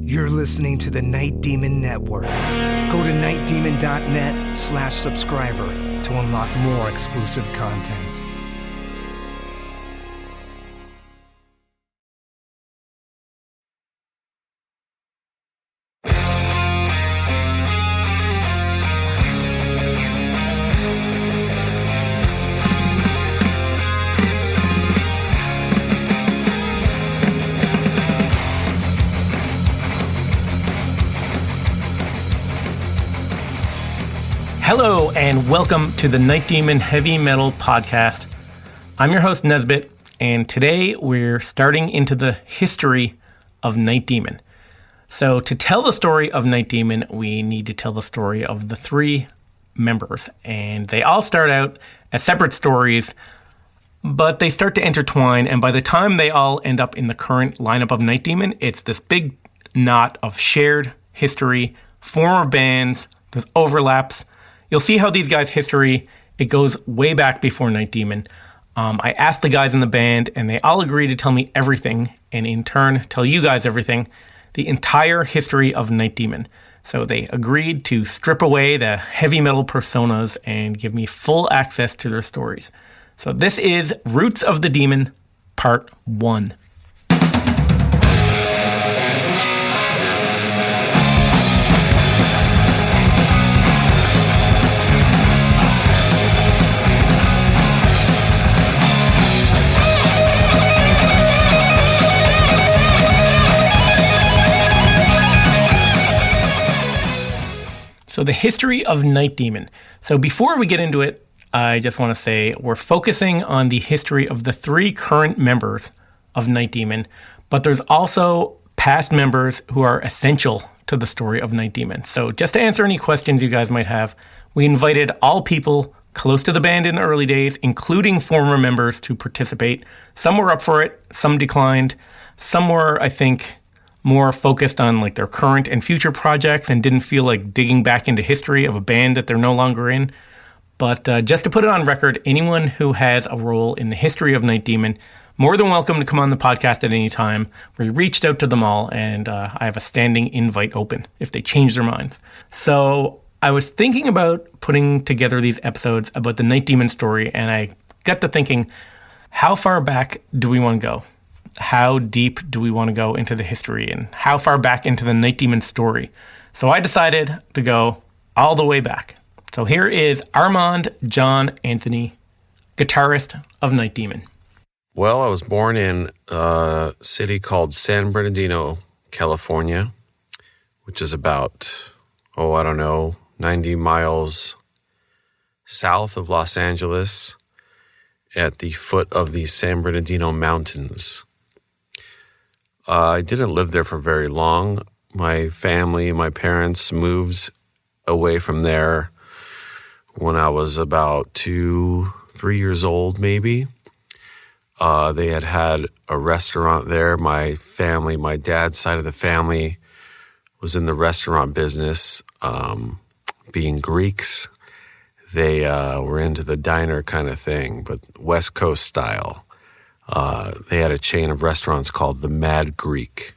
You're listening to the Night Demon Network. Go to nightdemon.net/subscriber to unlock more exclusive content. Hello, and welcome to the Night Demon Heavy Metal Podcast. I'm your host, Nesbit, and today we're starting into the history of Night Demon. So to tell the story of Night Demon, we need to tell the story of the three members. And they all start out as separate stories, but they start to intertwine, and by the time they all end up in the current lineup of Night Demon, it's this big knot of shared history, former bands, there's overlaps. You'll see how these guys' history, it goes way back before Night Demon. I asked the guys in the band, and they all agreed to tell me everything, and in turn, tell you guys everything, the entire history of Night Demon. So they agreed to strip away the heavy metal personas and give me full access to their stories. So this is Roots of the Demon, Part 1. So the history of Night Demon. So before we get into it, I just want to say we're focusing on the history of the three current members of Night Demon, but there's also past members who are essential to the story of Night Demon. So just to answer any questions you guys might have, we invited all people close to the band in the early days, including former members, to participate. Some were up for it, some declined, some were, I think, more focused on like their current and future projects and didn't feel like digging back into history of a band that they're no longer in. But just to put it on record, anyone who has a role in the history of Night Demon, more than welcome to come on the podcast at any time. We reached out to them all, and I have a standing invite open if they change their minds. So I was thinking about putting together these episodes about the Night Demon story, and I got to thinking, how far back do we want to go? How deep do we want to go into the history, and how far back into the Night Demon story? So I decided to go all the way back. So here is Armand John Anthony, guitarist of Night Demon. Well, I was born in a city called San Bernardino, California, which is about, 90 miles south of Los Angeles at the foot of the San Bernardino Mountains. I didn't live there for very long. My family, my parents moved away from there when I was about 2-3 years old, maybe. They had a restaurant there. My family, my dad's side of the family was in the restaurant business. Being Greeks, they were into the diner kind of thing, but West Coast style. They had a chain of restaurants called the Mad Greek.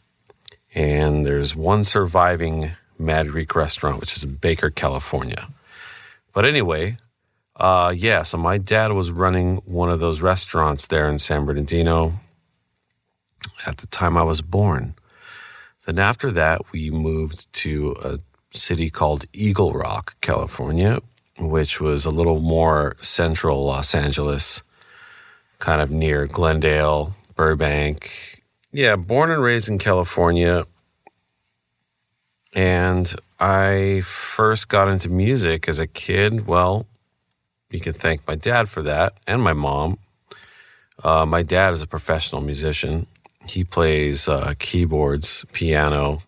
And there's one surviving Mad Greek restaurant, which is in Baker, California. But anyway, so my dad was running one of those restaurants there in San Bernardino at the time I was born. Then after that, we moved to a city called Eagle Rock, California, which was a little more central Los Angeles, kind of near Glendale, Burbank. Yeah, born and raised in California. And I first got into music as a kid. Well, you can thank my dad for that, and my mom. My dad is a professional musician. He plays keyboards, piano,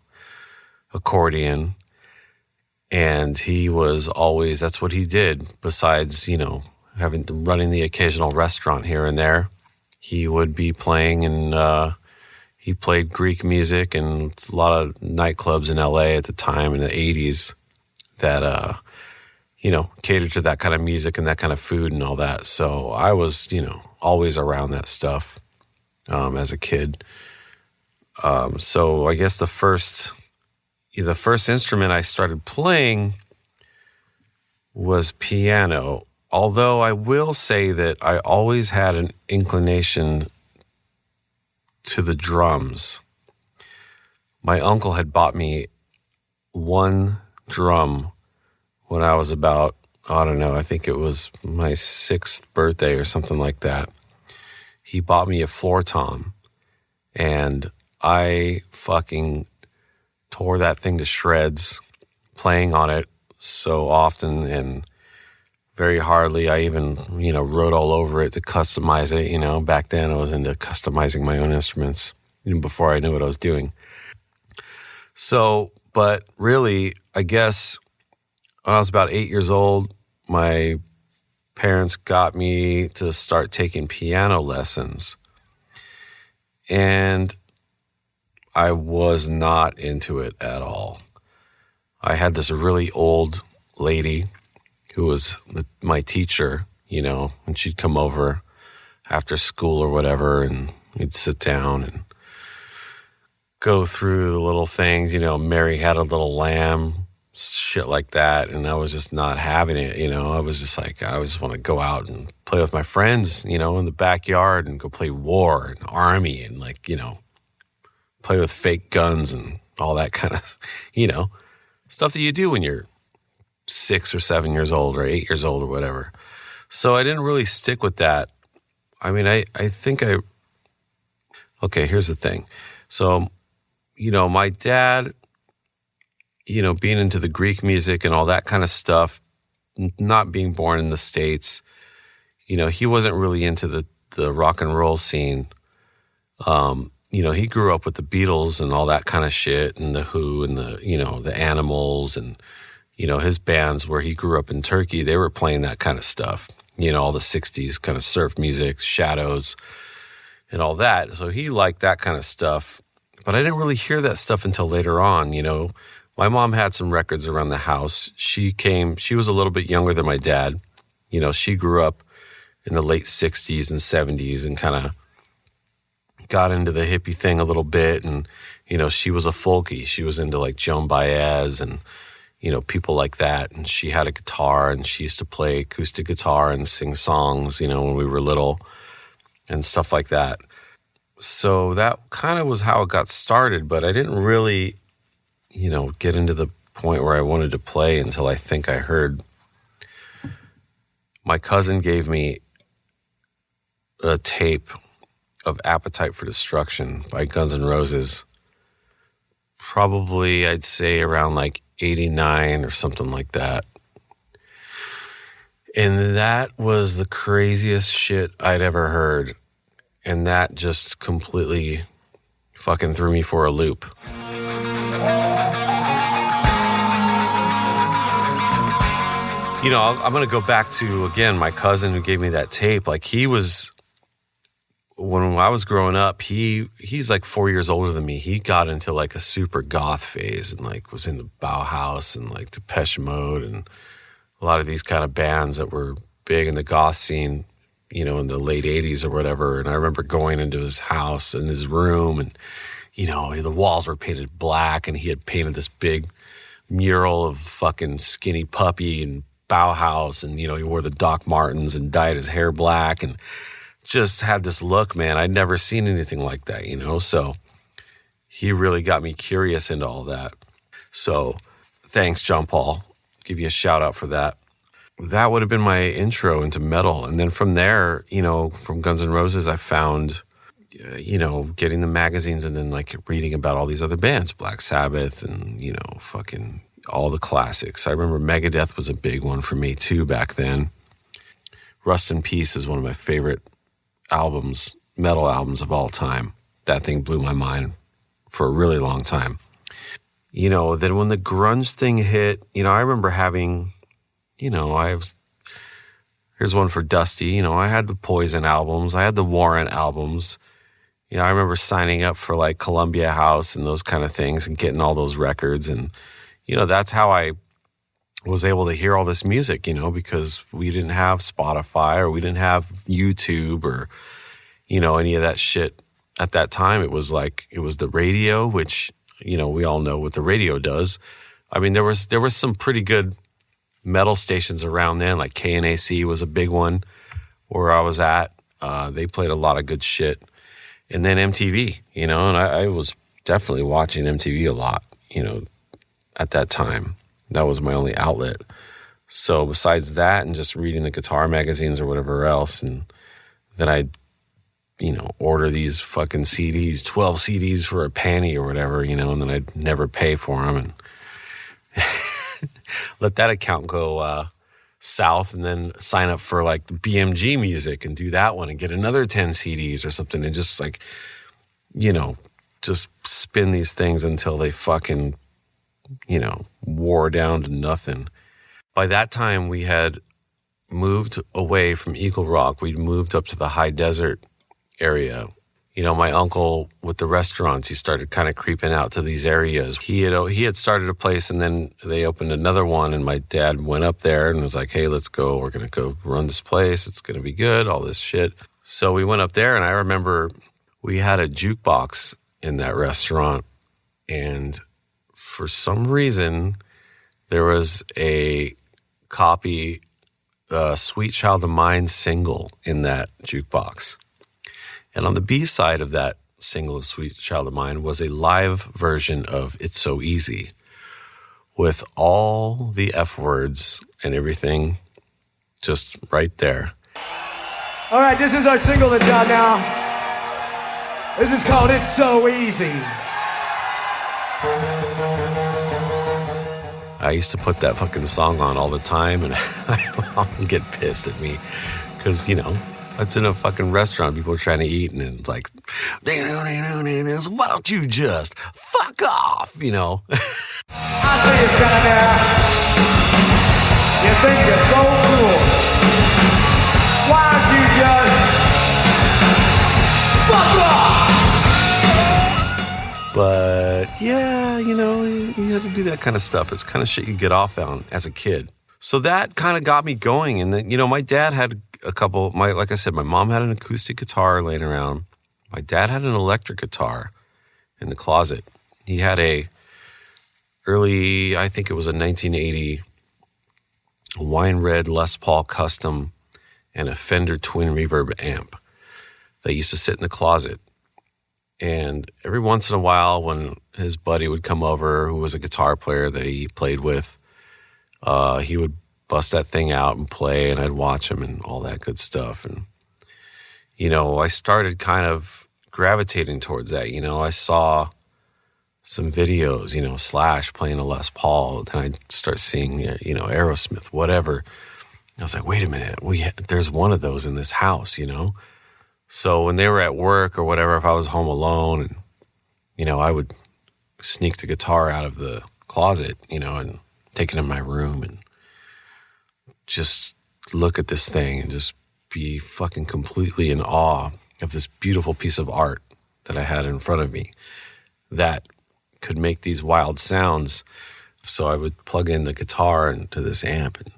accordion, and he was always, that's what he did. Besides, running the occasional restaurant here and there, he would be playing, and he played Greek music, and a lot of nightclubs in LA at the time in the 80s that, catered to that kind of music and that kind of food and all that. So I was, always around that stuff as a kid. So I guess the first the first instrument I started playing was piano. Although I will say that I always had an inclination to the drums. My uncle had bought me one drum when I was about, I don't know, I think it was my 6th birthday or something like that. He bought me a floor tom, and I fucking tore that thing to shreds playing on it so often and very hardly. I even, wrote all over it to customize it. Back then I was into customizing my own instruments even before I knew what I was doing. So, but really, I guess when I was about 8 years old, my parents got me to start taking piano lessons. And I was not into it at all. I had this really old lady who was my teacher, and she'd come over after school or whatever, and we'd sit down and go through the little things, Mary had a little lamb, shit like that, and I was just not having it, I was just like, I just want to go out and play with my friends, in the backyard and go play war and army and play with fake guns and all that kind of, stuff that you do when you're 6 or 7 years old or 8 years old or whatever. So I didn't really stick with that. I mean, I think okay, here's the thing. So, my dad, being into the Greek music and all that kind of stuff, not being born in the States, he wasn't really into the rock and roll scene. He grew up with the Beatles and all that kind of shit and the Who and the Animals and, his bands where he grew up in Turkey, they were playing that kind of stuff, all the 60s kind of surf music, Shadows and all that. So he liked that kind of stuff. But I didn't really hear that stuff until later on, My mom had some records around the house. She was a little bit younger than my dad. She grew up in the late 60s and 70s and kind of got into the hippie thing a little bit. And, she was a folkie. She was into like Joan Baez and, people like that. And she had a guitar and she used to play acoustic guitar and sing songs, when we were little and stuff like that. So that kind of was how it got started. But I didn't really get into the point where I wanted to play until I think I heard my cousin gave me a tape of Appetite for Destruction by Guns N' Roses. Probably, I'd say around like 89 or something like that. And that was the craziest shit I'd ever heard. And that just completely fucking threw me for a loop. I'm going to go back to, again, my cousin who gave me that tape. Like, he was, when I was growing up, he's like 4 years older than me. He got into like a super goth phase and like was into Bauhaus and like Depeche Mode and a lot of these kind of bands that were big in the goth scene, in the late 80s or whatever. And I remember going into his house and his room and, the walls were painted black and he had painted this big mural of fucking Skinny Puppy and Bauhaus, and he wore the Doc Martens and dyed his hair black and just had this look, man. I'd never seen anything like that, so he really got me curious into all that. So thanks, John Paul. Give you a shout out for that. That would have been my intro into metal. And then from there, from Guns N' Roses, I found, getting the magazines and then like reading about all these other bands, Black Sabbath and, fucking all the classics. I remember Megadeth was a big one for me too back then. Rust in Peace is one of my favorite albums, metal albums of all time. That thing blew my mind for a really long time. Then when the grunge thing hit, I remember having, here's one for Dusty. I had the Poison albums. I had the Warrant albums. I remember signing up for like Columbia House and those kind of things and getting all those records. And, that's how I was able to hear all this music, because we didn't have Spotify or we didn't have YouTube or, any of that shit at that time. It was the radio, which we all know what the radio does. I mean, there was some pretty good metal stations around then, like KNAC was a big one where I was at. They played a lot of good shit. And then MTV, and I was definitely watching MTV a lot, at that time. That was my only outlet. So besides that and just reading the guitar magazines or whatever else, and then I'd, order these fucking CDs, 12 CDs for a penny or whatever, and then I'd never pay for them and let that account go south, and then sign up for like the BMG music and do that one and get another 10 CDs or something, and just like, just spin these things until they fucking, wore down to nothing. By that time, we had moved away from Eagle Rock. We'd moved up to the high desert area. My uncle with the restaurants, he started kind of creeping out to these areas. He had started a place, and then they opened another one, and my dad went up there and was like, hey, let's go. We're going to go run this place. It's going to be good, all this shit. So we went up there, and I remember we had a jukebox in that restaurant, and for some reason, there was a copy, Sweet Child of Mine single in that jukebox. And on the B side of that single of Sweet Child of Mine was a live version of It's So Easy with all the F words and everything just right there. All right, this is our single that's out now. This is called It's So Easy. I used to put that fucking song on all the time, and my mom would get pissed at me because, it's in a fucking restaurant. People are trying to eat, and it's like, why don't you just fuck off, I see you standing there. You think you're so cool. Why don't you just fuck off? But yeah, you had to do that kind of stuff. It's kind of shit you get off on as a kid. So that kind of got me going. And then, my dad had a couple, like I said, my mom had an acoustic guitar laying around. My dad had an electric guitar in the closet. He had I think it was a 1980 wine red Les Paul Custom and a Fender twin reverb amp that used to sit in the closet. And every once in a while, when his buddy would come over, who was a guitar player that he played with, he would bust that thing out and play, and I'd watch him and all that good stuff. And, I started kind of gravitating towards that. I saw some videos, Slash playing a Les Paul. Then I'd start seeing, Aerosmith, whatever. I was like, wait a minute, there's one of those in this house, So when they were at work or whatever, if I was home alone, and, I would sneak the guitar out of the closet, and take it in my room and just look at this thing and just be fucking completely in awe of this beautiful piece of art that I had in front of me that could make these wild sounds. So I would plug in the guitar into this amp and,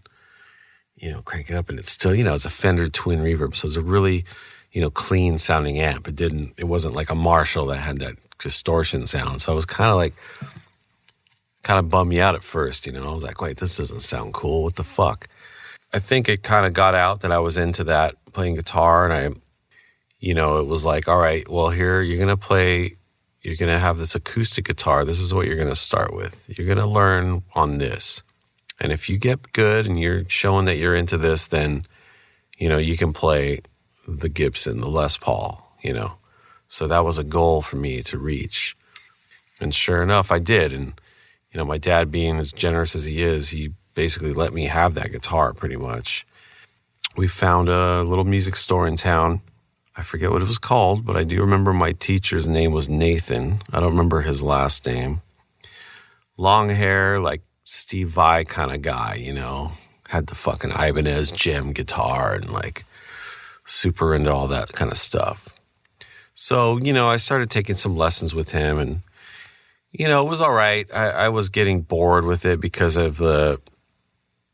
crank it up, and it's still, it's a Fender twin reverb. So it's a really, clean sounding amp. It wasn't like a Marshall that had that distortion sound. So I was kind of bummed me out at first, I was like, wait, this doesn't sound cool. What the fuck? I think it kind of got out that I was into that, playing guitar, and it was like, all right, well, here, you're going to have this acoustic guitar. This is what you're going to start with. You're going to learn on this. And if you get good and you're showing that you're into this, then, you can play the Gibson, the Les Paul, So that was a goal for me to reach. And sure enough, I did. And, my dad being as generous as he is, he basically let me have that guitar pretty much. We found a little music store in town. I forget what it was called, but I do remember my teacher's name was Nathan. I don't remember his last name. Long hair, like Steve Vai kind of guy, had the fucking Ibanez gem guitar and like super into all that kind of stuff. So, I started taking some lessons with him, and, it was all right. I was getting bored with it because of the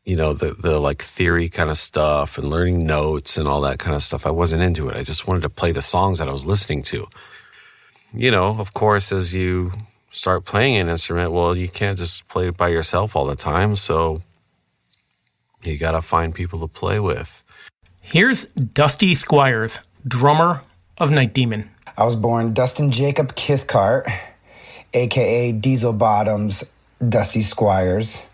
like theory kind of stuff and learning notes and all that kind of stuff. I wasn't into it. I just wanted to play the songs that I was listening to. Of course, as you start playing an instrument, well, you can't just play it by yourself all the time. So you got to find people to play with. Here's Dusty Squires, drummer of Night Demon. I was born Dustin Jacob Kithcart, a.k.a. Diesel Bottoms Dusty Squires,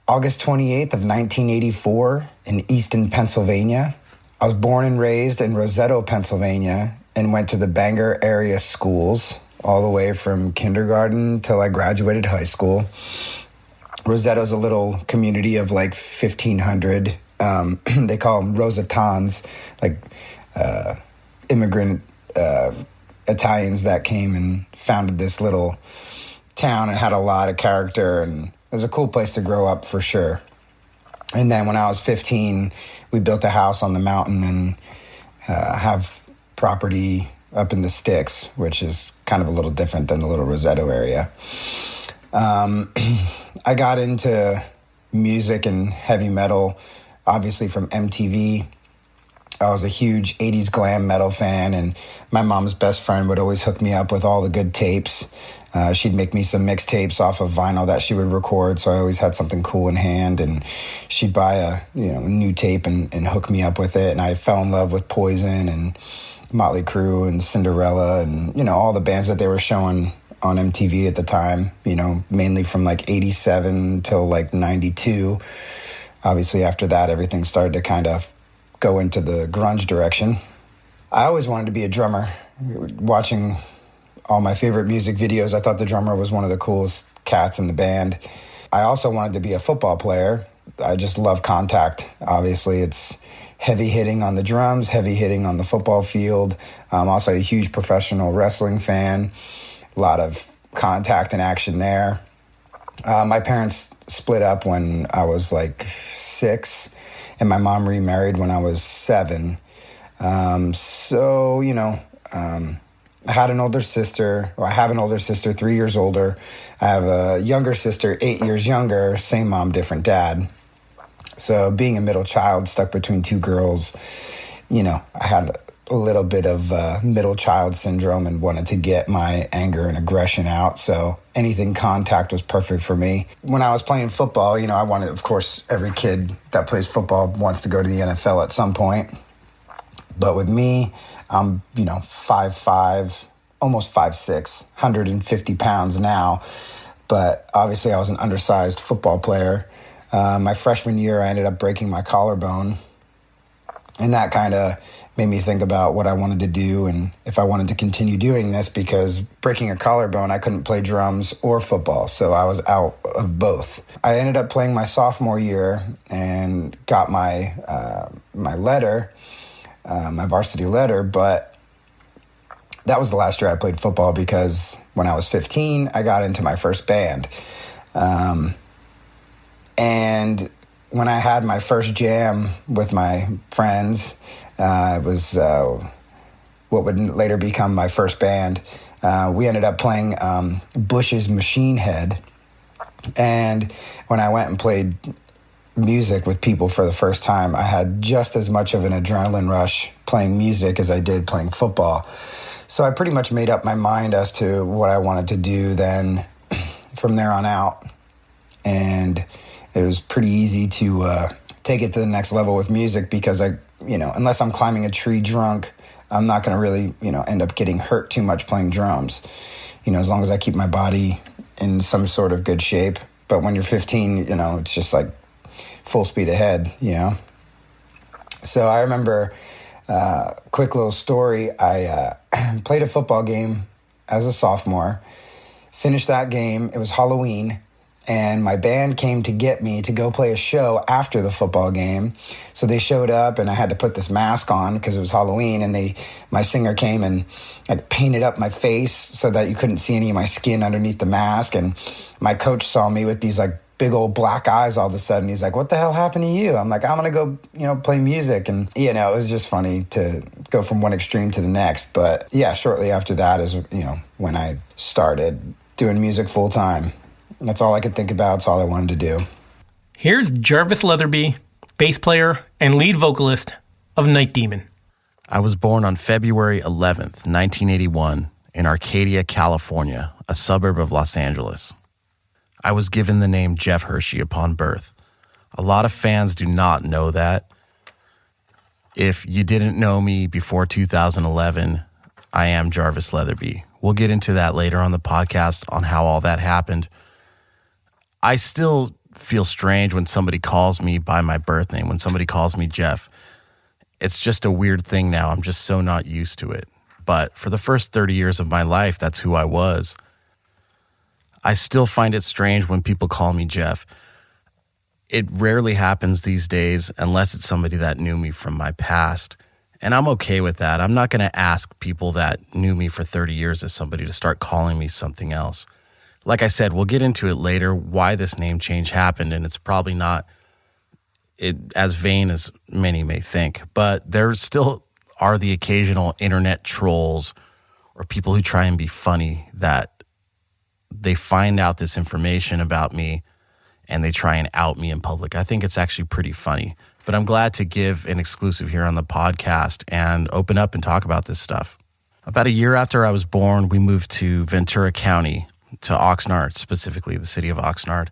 August 28th of 1984 in Easton, Pennsylvania. I was born and raised in Rosetto, Pennsylvania, and went to the Bangor area schools all the way from kindergarten till I graduated high school. Rosetto's a little community of like 1,500. They call them Rosettans, like immigrant Italians that came and founded this little town and had a lot of character, and it was a cool place to grow up for sure. And then when I was 15, we built a house on the mountain and have property up in the sticks, which is kind of a little different than the little Rosetto area. I got into music and heavy metal, obviously from MTV. I was a huge 80s glam metal fan, and my mom's best friend would always hook me up with all the good tapes. She'd make me some mixtapes off of vinyl that she would record, so I always had something cool in hand, and she'd buy a new tape and hook me up with it, and I fell in love with Poison and Motley Crue and Cinderella and, all the bands that they were showing on MTV at the time, mainly from like 87 till like 92. Obviously after that, everything started to kind of go into the grunge direction. I always wanted to be a drummer. Watching all my favorite music videos, I thought the drummer was one of the coolest cats in the band. I also wanted to be a football player. I just love contact. Obviously, it's heavy hitting on the drums, heavy hitting on the football field. I'm also a huge professional wrestling fan. A lot of contact and action there. My parents split up when I was like 6, and my mom remarried when I was 7. I had an older sister, or I have an older sister, 3 years older. I have a younger sister, 8 years younger, same mom, different dad. So being a middle child stuck between 2 girls, I had a little bit of middle child syndrome and wanted to get my anger and aggression out. So anything contact was perfect for me. When I was playing football, I wanted, of course, every kid that plays football wants to go to the NFL at some point. But with me, I'm, 5'5", almost 5'6", 150 pounds now. But obviously I was an undersized football player. My freshman year, I ended up breaking my collarbone. And that kind of made me think about what I wanted to do and if I wanted to continue doing this, because breaking a collarbone, I couldn't play drums or football. So I was out of both. I ended up playing my sophomore year and got my letter, my varsity letter, but that was the last year I played football, because when I was 15, I got into my first band. And when I had my first jam with my friends, it was what would later become my first band. We ended up playing Bush's Machine Head. And when I went and played music with people for the first time, I had just as much of an adrenaline rush playing music as I did playing football. So I pretty much made up my mind as to what I wanted to do then from there on out. And it was pretty easy to take it to the next level with music, because unless I'm climbing a tree drunk, I'm not going to really, end up getting hurt too much playing drums. As long as I keep my body in some sort of good shape. But when you're 15, it's just like full speed ahead, So I remember, quick little story, I played a football game as a sophomore, finished that game, it was Halloween, and my band came to get me to go play a show after the football game. So they showed up, and I had to put this mask on because it was Halloween, and my singer came and painted up my face so that you couldn't see any of my skin underneath the mask. And my coach saw me with these big old black eyes all of a sudden. He's like, "What the hell happened to you?" I'm like, "I'm going to go, play music." And, it was just funny to go from one extreme to the next. But yeah, shortly after that is, when I started doing music full time. That's all I could think about. It's all I wanted to do. Here's Jarvis Leatherby, bass player and lead vocalist of Night Demon. I was born on February 11th, 1981, in Arcadia, California, a suburb of Los Angeles. I was given the name Jeff Hershey upon birth. A lot of fans do not know that. If you didn't know me before 2011, I am Jarvis Leatherby. We'll get into that later on the podcast on how all that happened. I still feel strange when somebody calls me by my birth name, when somebody calls me Jeff. It's just a weird thing now. I'm just so not used to it. But for the first 30 years of my life, that's who I was. I still find it strange when people call me Jeff. It rarely happens these days unless it's somebody that knew me from my past. And I'm okay with that. I'm not going to ask people that knew me for 30 years as somebody to start calling me something else. Like I said, we'll get into it later why this name change happened, and it's probably not as vain as many may think. But there still are the occasional internet trolls or people who try and be funny that they find out this information about me and they try and out me in public. I think it's actually pretty funny. But I'm glad to give an exclusive here on the podcast and open up and talk about this stuff. About a year after I was born, we moved to Ventura County, to Oxnard, specifically the city of Oxnard,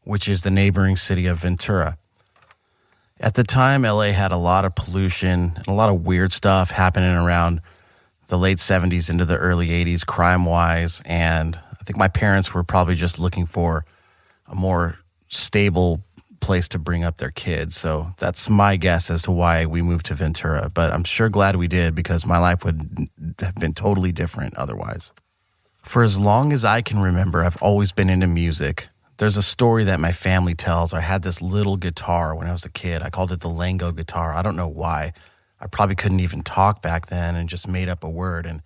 which is the neighboring city of Ventura. At the time, LA had a lot of pollution and a lot of weird stuff happening around the late 70s into the early 80s, crime-wise, and I think my parents were probably just looking for a more stable place to bring up their kids. So that's my guess as to why we moved to Ventura. But I'm sure glad we did because my life would have been totally different otherwise. For as long as I can remember, I've always been into music. There's a story that my family tells. I had this little guitar when I was a kid. I called it the Lango guitar. I don't know why. I probably couldn't even talk back then and just made up a word. And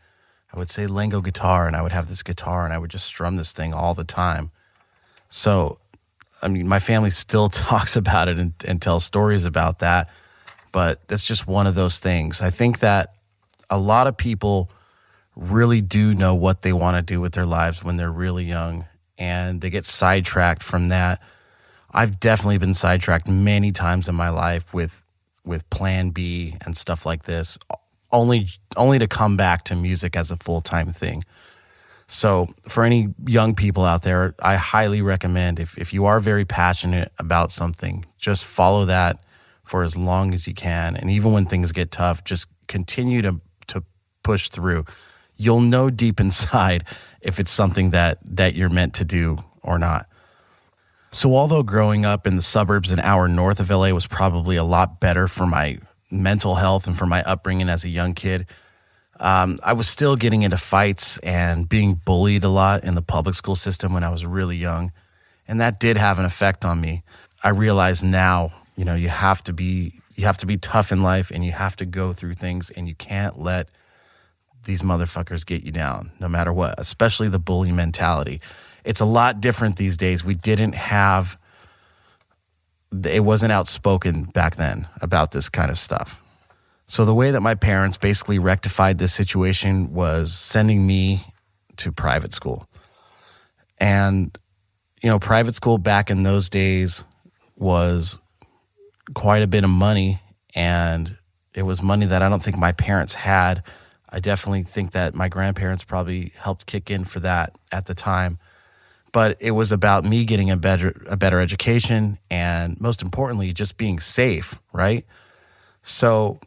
I would say Lango guitar, and I would have this guitar, and I would just strum this thing all the time. So, I mean, my family still talks about it and tells stories about that, but that's just one of those things. I think that a lot of people really do know what they want to do with their lives when they're really young, and they get sidetracked from that. I've definitely been sidetracked many times in my life with Plan B and stuff like this, only to come back to music as a full-time thing. So for any young people out there, I highly recommend if you are very passionate about something, just follow that for as long as you can. And even when things get tough, just continue to push through. You'll know deep inside if it's something that you're meant to do or not. So although growing up in the suburbs an hour north of LA was probably a lot better for my mental health and for my upbringing as a young kid, I was still getting into fights and being bullied a lot in the public school system when I was really young. And that did have an effect on me. I realize now, you have to be tough in life, and you have to go through things, and you can't let these motherfuckers get you down no matter what, especially the bully mentality. It's a lot different these days. It wasn't outspoken back then about this kind of stuff. So the way that my parents basically rectified this situation was sending me to private school. And, private school back in those days was quite a bit of money, and it was money that I don't think my parents had. I definitely think that my grandparents probably helped kick in for that at the time. But it was about me getting a better education, and most importantly, just being safe, right? So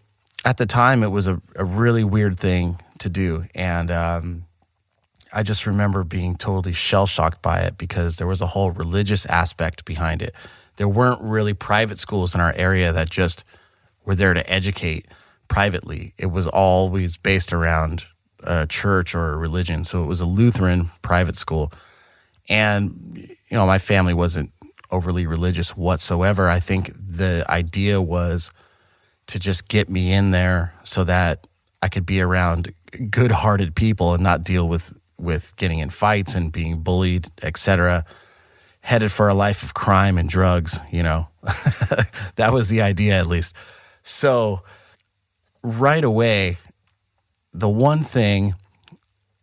at the time, it was a really weird thing to do. And I just remember being totally shell-shocked by it because there was a whole religious aspect behind it. There weren't really private schools in our area that just were there to educate privately. It was always based around a church or a religion. So it was a Lutheran private school. And, my family wasn't overly religious whatsoever. I think the idea was to just get me in there so that I could be around good-hearted people and not deal with getting in fights and being bullied, etc. Headed for a life of crime and drugs, That was the idea, at least. So right away, the one thing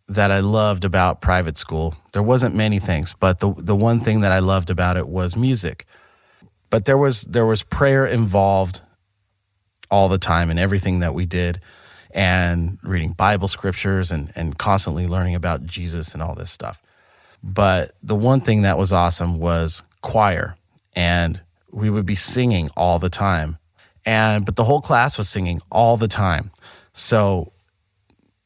that I loved about private school, there wasn't many things, but the one thing that I loved about it was music. But there was prayer involved all the time in everything that we did. and reading Bible scriptures and constantly learning about Jesus and all this stuff. But the one thing that was awesome was choir, and we would be singing all the time. But the whole class was singing all the time. So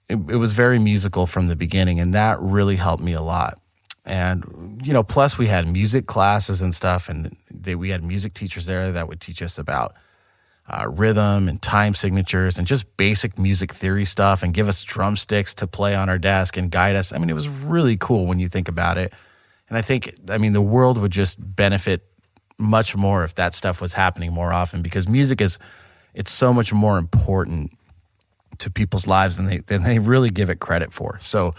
it was very musical from the beginning, and that really helped me a lot. And, plus we had music classes and stuff, and we had music teachers there that would teach us about rhythm and time signatures and just basic music theory stuff, and give us drumsticks to play on our desk and guide us. I mean, it was really cool when you think about it. And I think, the world would just benefit much more if that stuff was happening more often, because music it's so much more important to people's lives than they really give it credit for. So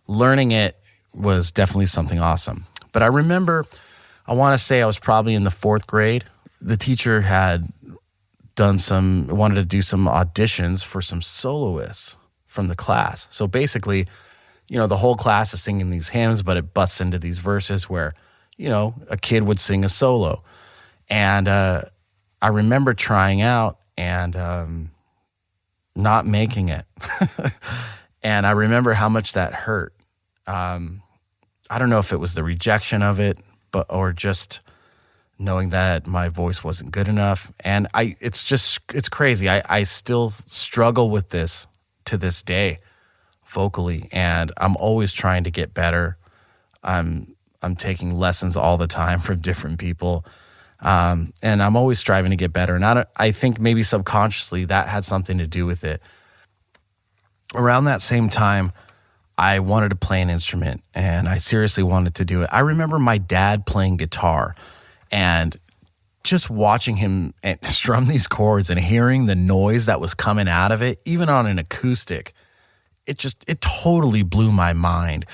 learning it was definitely something awesome. But I remember, I want to say I was probably in the 4th grade. The teacher had wanted to do some auditions for some soloists from the class. So basically, the whole class is singing these hymns, but it busts into these verses where, a kid would sing a solo. And I remember trying out and not making it. And I remember how much that hurt. I don't know if it was the rejection of it, or just knowing that my voice wasn't good enough. And it's crazy. I still struggle with this to this day vocally, and I'm always trying to get better. I'm taking lessons all the time from different people. And I'm always striving to get better. And I think maybe subconsciously that had something to do with it. Around that same time, I wanted to play an instrument, and I seriously wanted to do it. I remember my dad playing guitar, and just watching him strum these chords and hearing the noise that was coming out of it, even on an acoustic, it totally blew my mind.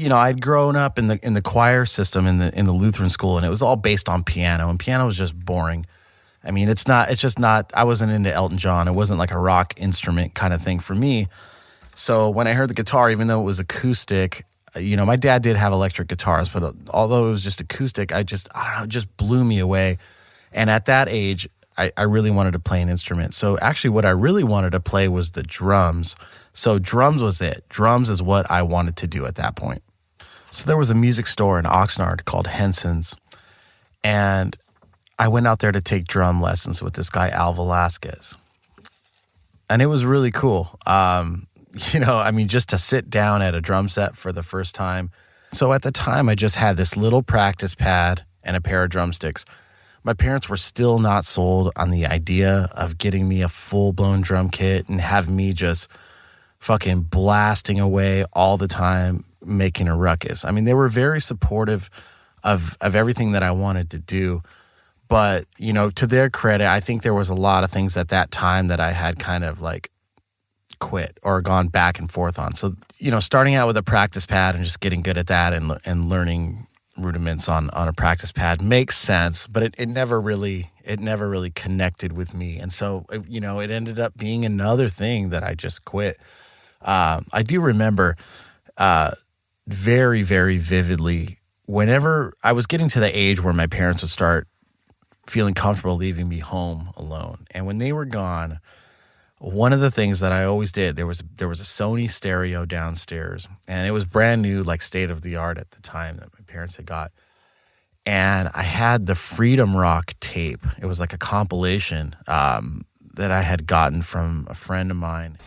I'd grown up in the choir system in the Lutheran school, and it was all based on piano, and piano was just boring. I wasn't into Elton John. It wasn't like a rock instrument kind of thing for me. So when I heard the guitar, even though it was acoustic, my dad did have electric guitars, but although it was just acoustic, it just blew me away. And at that age, I really wanted to play an instrument. So actually what I really wanted to play was the drums. So drums was it. Drums is what I wanted to do at that point. So there was a music store in Oxnard called Henson's, and I went out there to take drum lessons with this guy, Al Velasquez. And it was really cool. Just to sit down at a drum set for the first time. So at the time, I just had this little practice pad and a pair of drumsticks. My parents were still not sold on the idea of getting me a full-blown drum kit and have me just fucking blasting away all the time, making a ruckus. They were very supportive of everything that I wanted to do. But, to their credit, I think there was a lot of things at that time that I had kind of like quit or gone back and forth on. So, starting out with a practice pad and just getting good at that and learning rudiments on a practice pad makes sense, but it never really connected with me. And so, it ended up being another thing that I just quit. I do remember very, very vividly whenever I was getting to the age where my parents would start feeling comfortable leaving me home alone. And when they were gone, one of the things that I always did, there was a Sony stereo downstairs, and it was brand new, like state of the art at the time that my parents had got. And I had the Freedom Rock tape. It was like a compilation that I had gotten from a friend of mine.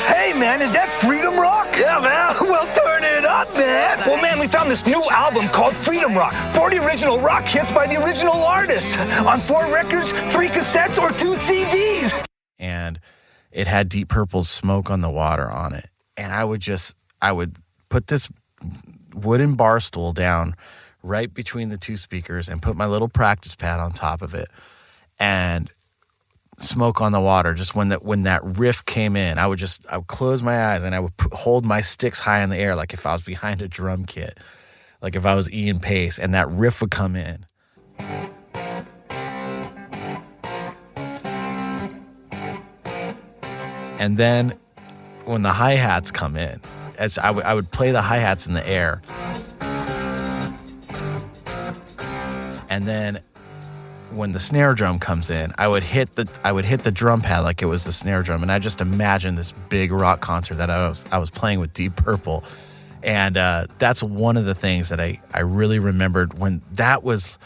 Hey, man, is that Freedom Rock? Yeah, man. Well, turn it up, man. Well, man, we found this new album called Freedom Rock. 40 original rock hits by the original artists. On 4 records, 3 cassettes, or 2 CDs. And it had Deep Purple's Smoke on the Water on it. And I would put this wooden bar stool down right between the 2 speakers and put my little practice pad on top of it. And Smoke on the Water, just when that riff came in, I would close my eyes and I would hold my sticks high in the air like if I was behind a drum kit, like if I was Ian Pace, and that riff would come in. And then when the hi-hats come in, as I would play the hi-hats in the air. And then when the snare drum comes in, I would hit the drum pad like it was the snare drum, and I just imagined this big rock concert that I was playing with Deep Purple, and that's one of the things that I really remembered when that was.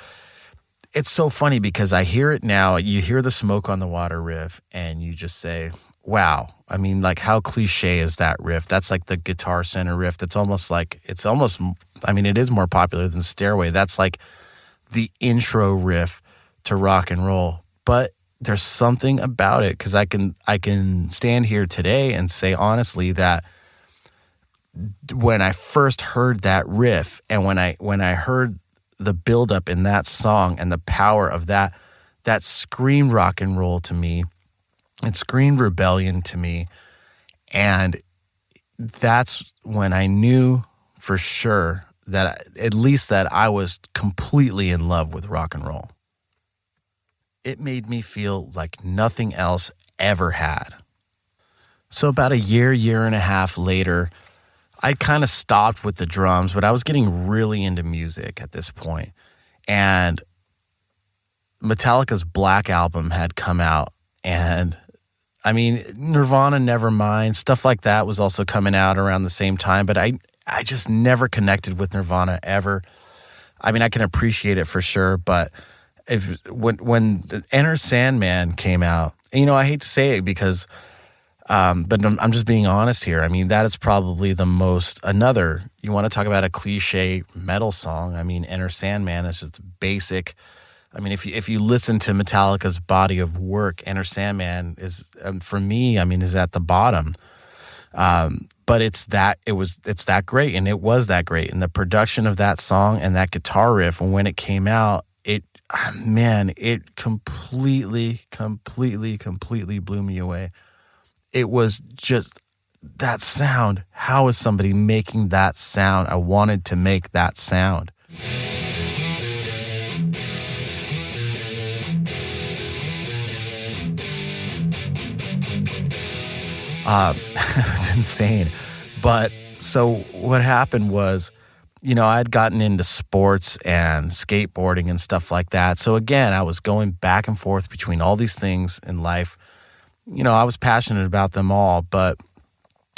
It's so funny because I hear it now. You hear the Smoke on the Water riff, and you just say, "Wow!" I mean, like, how cliche is that riff? That's like the Guitar Center riff. It is more popular than Stairway. That's like the intro riff to rock and roll. But there's something about it, because I can stand here today and say honestly that when I first heard that riff, and when I heard the buildup in that song and the power of that screamed rock and roll to me. It screamed rebellion to me. And that's when I knew for sure that at least that I was completely in love with rock and roll. It made me feel like nothing else ever had. So about a year and a half later, I kind of stopped with the drums, but I was getting really into music at this point. And Metallica's Black Album had come out. And I mean, Nirvana, Nevermind, stuff like that was also coming out around the same time. But I just never connected with Nirvana ever. I mean, I can appreciate it for sure. But when the Enter Sandman came out, and, I hate to say it because... but I'm just being honest here. I mean, that is probably you want to talk about a cliche metal song. I mean, Enter Sandman is just basic. I mean, if you listen to Metallica's body of work, Enter Sandman is, for me, I mean, is at the bottom. But it's that great, and it was that great. And the production of that song and that guitar riff, when it came out, it completely blew me away. It was just that sound. How is somebody making that sound? I wanted to make that sound. It was insane. But so what happened was, I'd gotten into sports and skateboarding and stuff like that. So again, I was going back and forth between all these things in life. I was passionate about them all, but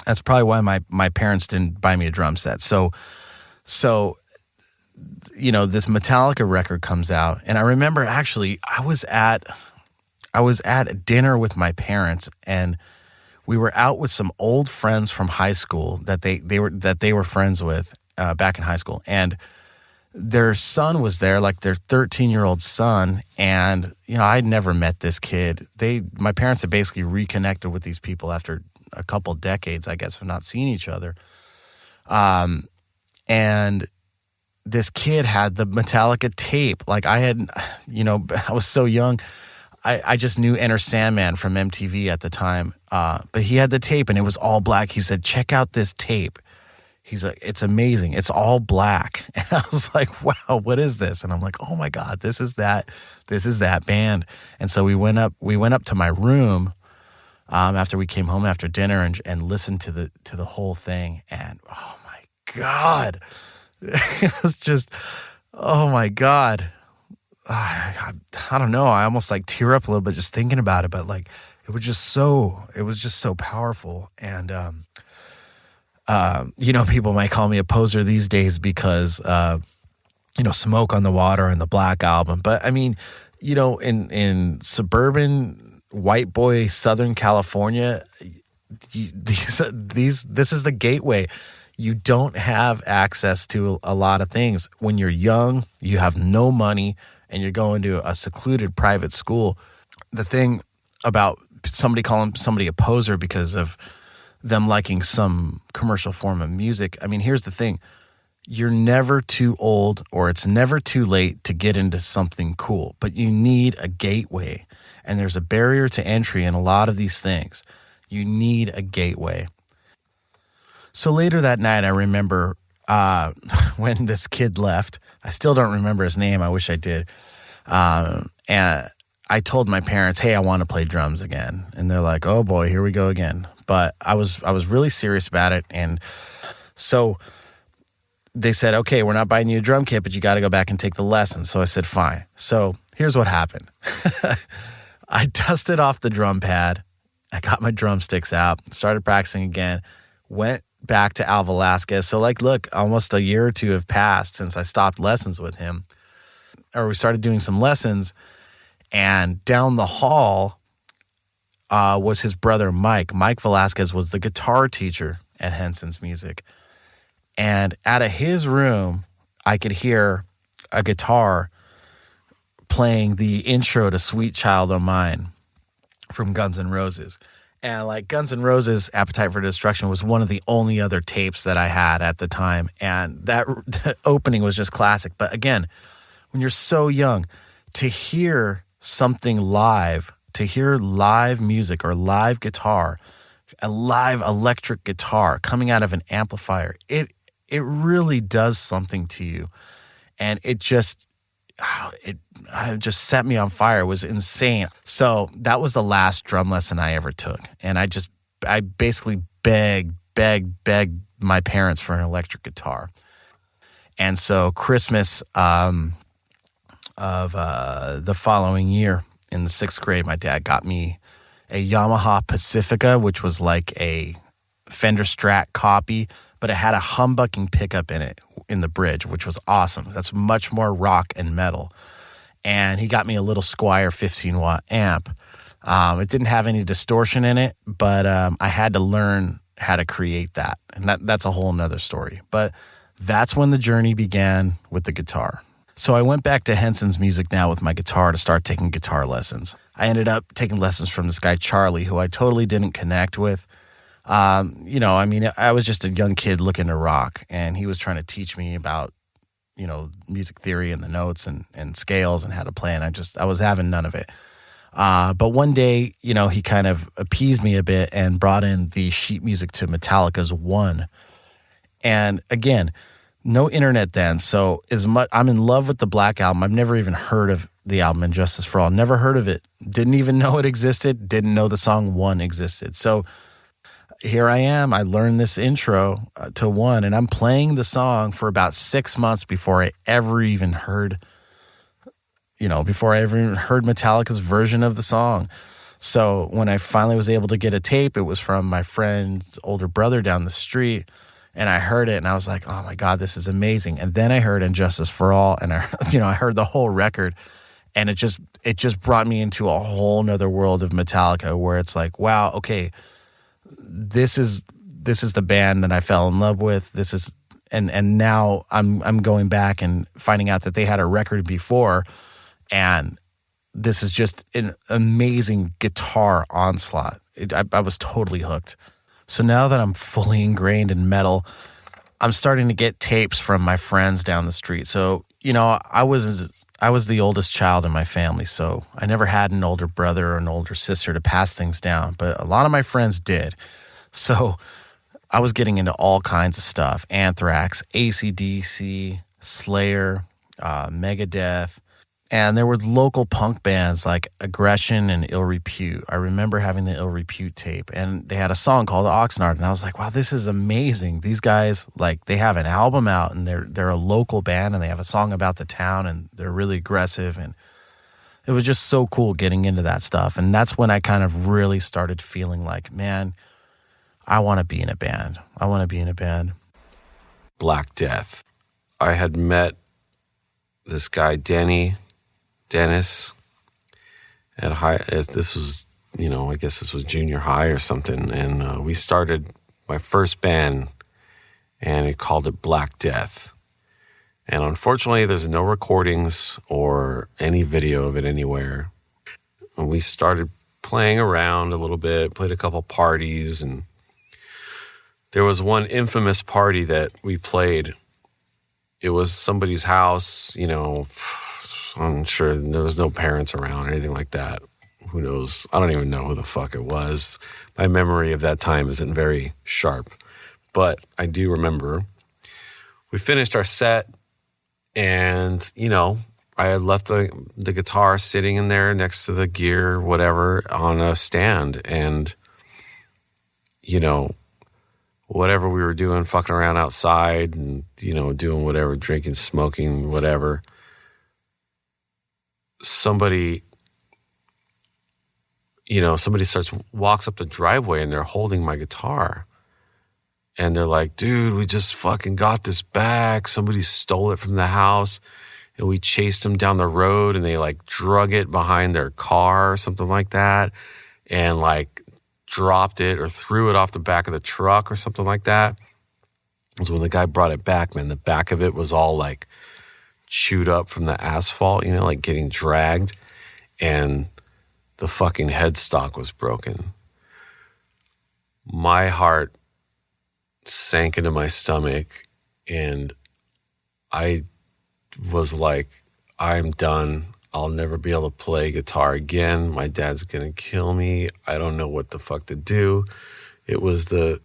that's probably why my parents didn't buy me a drum set. So this Metallica record comes out, and I remember actually I was at dinner with my parents, and we were out with some old friends from high school that they were friends with back in high school, and their son was there, like their 13-year-old son, and I'd never met this kid. My parents had basically reconnected with these people after a couple decades, I guess, of not seeing each other. And this kid had the Metallica tape. Like I was so young, I just knew Enter Sandman from MTV at the time. But he had the tape, and it was all black. He said, "Check out this tape." He's like, "It's amazing. It's all black." And I was like, "Wow, what is this?" And I'm like, "Oh my God, this is that band." And so we went up to my room after we came home after dinner and listened to the whole thing. And oh my God, it was just, oh my God. I don't know. I almost like tear up a little bit just thinking about it, but like, it was just so powerful. And, people might call me a poser these days because, Smoke on the Water and the Black Album. But I mean, in suburban white boy Southern California, this is the gateway. You don't have access to a lot of things. When you're young, you have no money, and you're going to a secluded private school. The thing about somebody calling somebody a poser because of them liking some commercial form of music, I mean, here's the thing. You're never too old, or it's never too late to get into something cool, but you need a gateway, and there's a barrier to entry in a lot of these things. You need a gateway. So later that night, I remember when this kid left. I still don't remember his name. I wish I did. And I told my parents, "Hey, I want to play drums again." And they're like, "Oh boy, here we go again." But I was really serious about it. And so they said, "Okay, we're not buying you a drum kit, but you got to go back and take the lessons." So I said, "Fine." So here's what happened. I dusted off the drum pad. I got my drumsticks out, started practicing again, went back to Al Velasquez. So look, almost a year or two have passed since I stopped lessons with him, or we started doing some lessons. And down the hall was his brother, Mike. Mike Velasquez was the guitar teacher at Henson's Music. And out of his room, I could hear a guitar playing the intro to Sweet Child O' Mine from Guns N' Roses. And Guns N' Roses' Appetite for Destruction was one of the only other tapes that I had at the time. And the opening was just classic. But again, when you're so young, to hear something live, to hear live music or live guitar, a live electric guitar coming out of an amplifier, it really does something to you. And it just set me on fire. It was insane. So that was the last drum lesson I ever took. And I basically begged my parents for an electric guitar. And so Christmas of the following year in the 6th grade, my dad got me a Yamaha Pacifica, which was like a Fender Strat copy, but it had a humbucking pickup in it in the bridge, which was awesome. That's much more rock and metal. And he got me a little Squier 15-watt amp. It didn't have any distortion in it, but I had to learn how to create that. And that's a whole nother story. But that's when the journey began with the guitar. So I went back to Henson's Music now with my guitar to start taking guitar lessons. I ended up taking lessons from this guy, Charlie, who I totally didn't connect with. I was just a young kid looking to rock, and he was trying to teach me about, music theory and the notes and scales and how to play, and I was having none of it. But one day, he kind of appeased me a bit and brought in the sheet music to Metallica's One. And again, no internet then, so I'm in love with the Black Album. I've never even heard of the album Injustice for All. Never heard of it. Didn't even know it existed. Didn't know the song One existed. So here I am. I learned this intro to One, and I'm playing the song for about 6 months before I ever even heard Metallica's version of the song. So when I finally was able to get a tape, it was from my friend's older brother down the street. And I heard it, and I was like, "Oh my God, this is amazing!" And then I heard "Injustice for All," and I heard the whole record, and it just brought me into a whole nother world of Metallica, where it's like, "Wow, okay, this is the band that I fell in love with. This is," and now I'm going back and finding out that they had a record before, and this is just an amazing guitar onslaught. I was totally hooked. So now that I'm fully ingrained in metal, I'm starting to get tapes from my friends down the street. So, I was the oldest child in my family, so I never had an older brother or an older sister to pass things down, but a lot of my friends did. So I was getting into all kinds of stuff: Anthrax, AC/DC, Slayer, Megadeth. And there were local punk bands like Aggression and Ill Repute. I remember having the Ill Repute tape, and they had a song called Oxnard, and I was like, wow, this is amazing. These guys, they have an album out, and they're a local band, and they have a song about the town, and they're really aggressive, and it was just so cool getting into that stuff. And that's when I kind of really started feeling like, man, I want to be in a band. Black Death. I had met this guy, Dennis, at high. This was, I guess this was junior high or something, and we started my first band, and we called it Black Death. And unfortunately, there's no recordings or any video of it anywhere. And we started playing around a little bit, played a couple parties, and there was one infamous party that we played. It was somebody's house, I'm sure there was no parents around or anything like that. Who knows? I don't even know who the fuck it was. My memory of that time isn't very sharp. But I do remember we finished our set, and, I had left the guitar sitting in there next to the gear, whatever, on a stand. And, whatever we were doing, fucking around outside and, doing whatever, drinking, smoking, whatever. somebody walks up the driveway and they're holding my guitar. And they're like, dude, we just fucking got this back. Somebody stole it from the house. And we chased them down the road and they like drug it behind their car or something like that. And like dropped it or threw it off the back of the truck or something like that. So when the guy brought it back, man, the back of it was all like chewed up from the asphalt, like getting dragged. And the fucking headstock was broken. My heart sank into my stomach and I was like, I'm done. I'll never be able to play guitar again. My dad's gonna kill me. I don't know what the fuck to do. It was I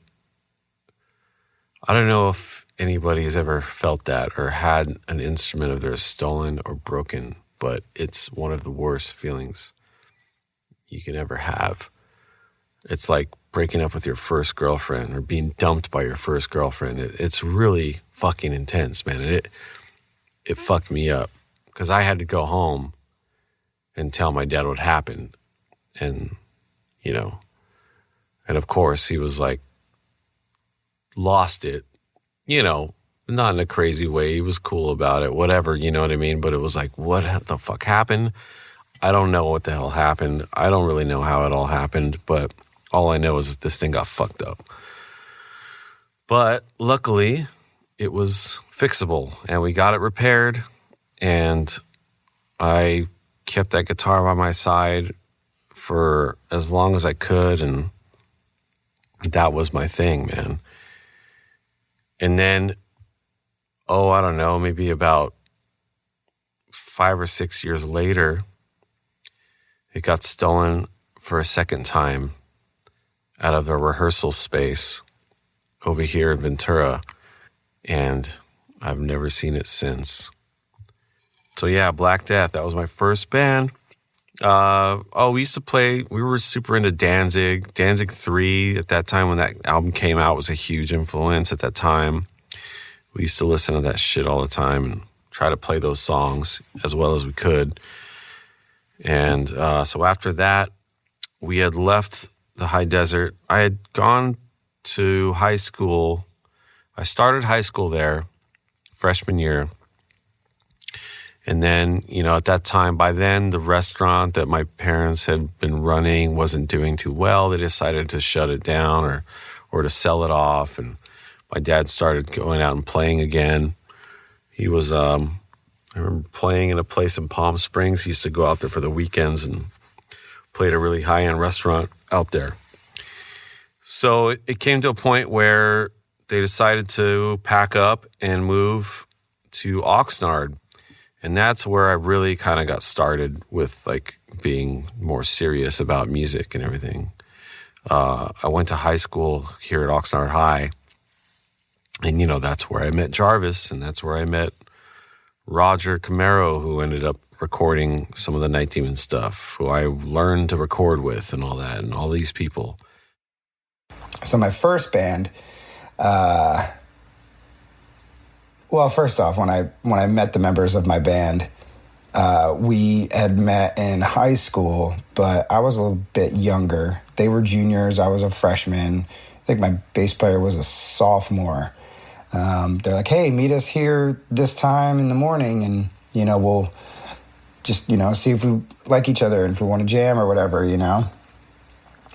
don't know if anybody has ever felt that or had an instrument of theirs stolen or broken, but it's one of the worst feelings you can ever have. It's like breaking up with your first girlfriend or being dumped by your first girlfriend. It's really fucking intense, man. It fucked me up because I had to go home and tell my dad what happened. And, and of course he was like, lost it, not in a crazy way. He was cool about it, whatever, you know what I mean? But it was like, what the fuck happened? I don't know what the hell happened. I don't really know how it all happened, but all I know is this thing got fucked up. But luckily, it was fixable, and we got it repaired, and I kept that guitar by my side for as long as I could, and that was my thing, man. And then, I don't know, maybe about 5 or 6 years later, it got stolen for a second time out of a rehearsal space over here in Ventura, and I've never seen it since. So yeah, Black Death, that was my first band. We used to play, we were super into Danzig 3 at that time when that album came out was a huge influence at that time. We used to listen to that shit all the time and try to play those songs as well as we could. And so after that, we had left the high desert. I had gone to high school. I started high school there, freshman year. And then, at that time, by then, the restaurant that my parents had been running wasn't doing too well. They decided to shut it down or to sell it off. And my dad started going out and playing again. He was, I remember playing in a place in Palm Springs. He used to go out there for the weekends and play at a really high-end restaurant out there. So it came to a point where they decided to pack up and move to Oxnard. And that's where I really kind of got started with like being more serious about music and everything. I went to high school here at Oxnard High. And, that's where I met Jarvis. And that's where I met Roger Camaro, who ended up recording some of the Night Demon stuff, who I learned to record with and all that, and all these people. So my first band, first off, when I met the members of my band, we had met in high school, but I was a little bit younger. They were juniors. I was a freshman. I think my bass player was a sophomore. They're like, hey, meet us here this time in the morning, and, we'll just, see if we like each other and if we want to jam or whatever,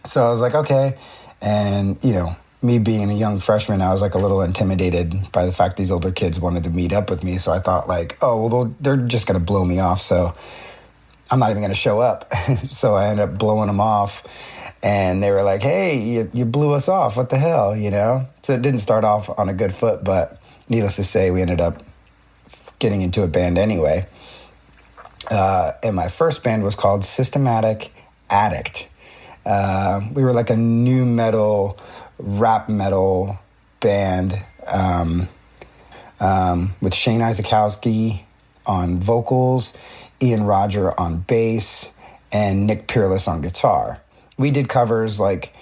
So I was like, okay. And, me being a young freshman, I was like a little intimidated by the fact these older kids wanted to meet up with me. So I thought like, they're just going to blow me off. So I'm not even going to show up. So I ended up blowing them off. And they were like, hey, you blew us off. What the hell, So it didn't start off on a good foot, but needless to say, we ended up getting into a band anyway. And my first band was called Systematic Addict. We were like a new metal, rap metal band with Shane Isakowski on vocals, Ian Roger on bass, and Nick Peerless on guitar. We did covers like,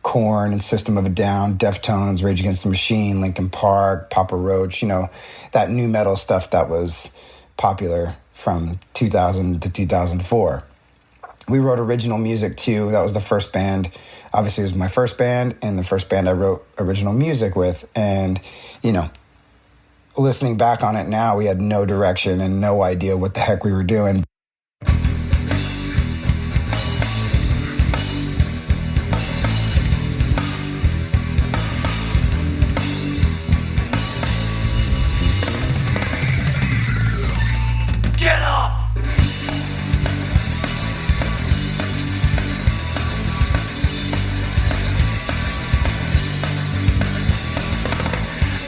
Korn and System of a Down, Deftones, Rage Against the Machine, Linkin Park, Papa Roach, that new metal stuff that was popular from 2000 to 2004. We wrote original music too. That was the first band. Obviously, it was my first band and the first band I wrote original music with. And, you know, listening back on it now, we had no direction and no idea what the heck we were doing. Get up!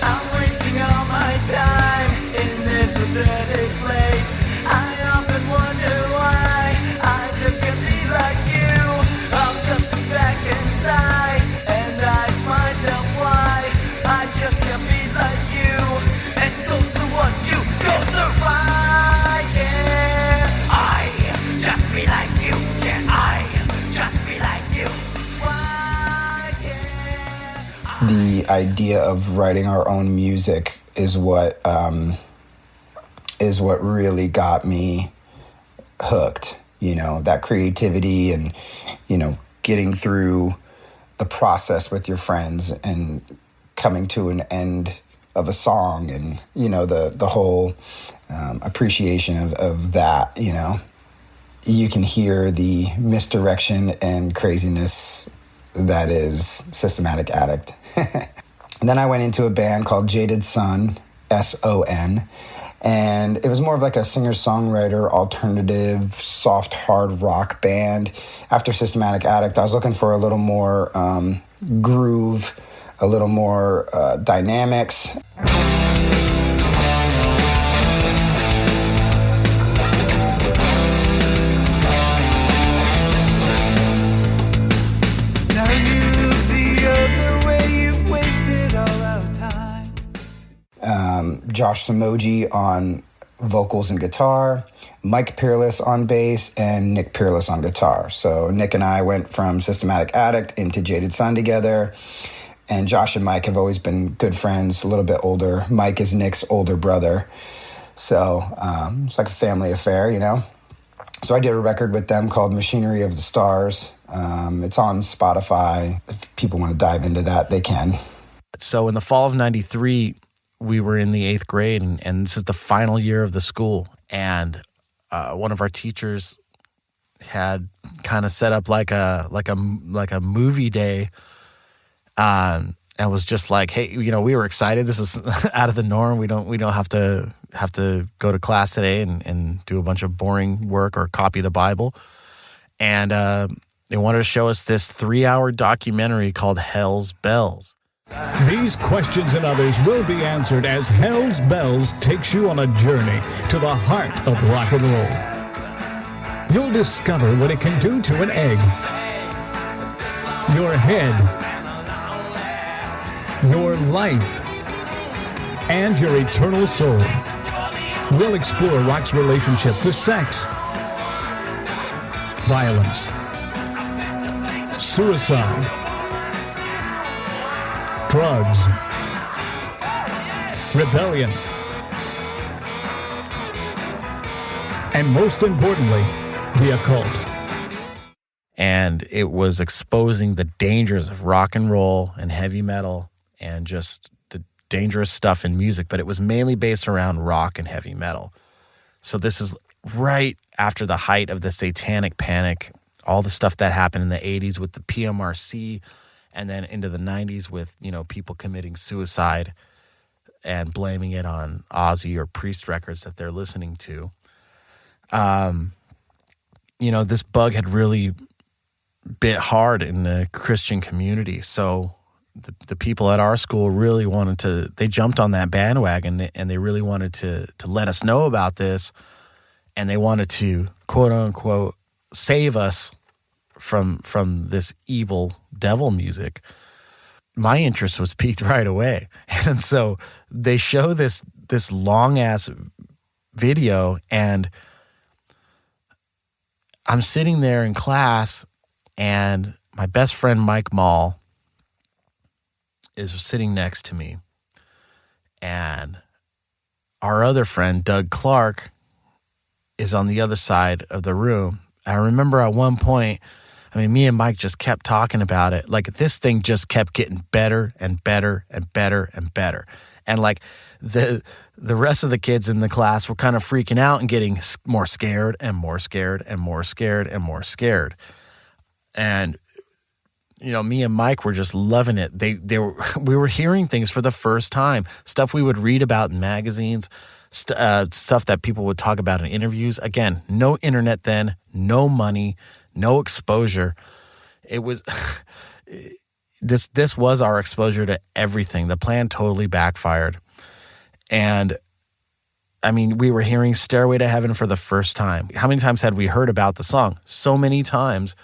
I'm wasting all my time in this pathetic place. I often wonder why I just can't be like you. I'll just sit back inside and ask myself why I just can't be like you and go through what you go through. Why can't I just be like you? Can I just be like you? Why can't The idea of writing our own music is what really got me hooked. You know, that creativity and, you know, getting through the process with your friends and coming to an end of a song and, you know, the whole appreciation of that, you know. You can hear the misdirection and craziness that is Systematic Addict. And then I went into a band called Jaded Son, S-O-N, and it was more of like a singer-songwriter, alternative, soft, hard rock band. After Systematic Addict, I was looking for a little more groove, a little more dynamics. Josh Samoji on vocals and guitar, Mike Peerless on bass, and Nick Peerless on guitar. So Nick and I went from Systematic Addict into Jaded Son together, and Josh and Mike have always been good friends, a little bit older. Mike is Nick's older brother. So it's like a family affair, you know? So I did a record with them called Machinery of the Stars. It's on Spotify. If people want to dive into that, they can. So in the fall of 93, we were in the 8th grade, and this is the final year of the school. And one of our teachers had kind of set up like a movie day, and was just like, hey, you know, we were excited. This is out of the norm. We don't have to go to class today and do a bunch of boring work or copy the Bible. And they wanted to show us this 3-hour documentary called Hell's Bells. These questions and others will be answered as Hell's Bells takes you on a journey to the heart of rock and roll. You'll discover what it can do to an egg, your head, your life, and your eternal soul. We'll explore rock's relationship to sex, violence, suicide, drugs, rebellion, and most importantly, the occult. And it was exposing the dangers of rock and roll and heavy metal and just the dangerous stuff in music, but it was mainly based around rock and heavy metal. So this is right after the height of the Satanic Panic, all the stuff that happened in the 80s with the PMRC, and then into the 90s with, you know, people committing suicide and blaming it on Ozzy or Priest records that they're listening to. You know, this bug had really bit hard in the Christian community. So the people at our school really they jumped on that bandwagon, and they really wanted to let us know about this. And they wanted to, quote unquote, save us from this evil devil music. My interest was piqued right away. And so they show this long ass video, and I'm sitting there in class, and my best friend Mike Mall is sitting next to me, and our other friend Doug Clark is on the other side of the room. I remember at one point, me and Mike just kept talking about it. Like, this thing just kept getting better and better and better and better. And like the rest of the kids in the class were kind of freaking out and getting more scared and more scared and more scared and more scared. And, me and Mike were just loving it. We were hearing things for the first time, stuff we would read about in magazines, stuff that people would talk about in interviews. Again, no internet then, no money, no exposure. It was this was our exposure to everything. The plan totally backfired. And we were hearing Stairway to Heaven for the first time. How many times had we heard about the song? So many times,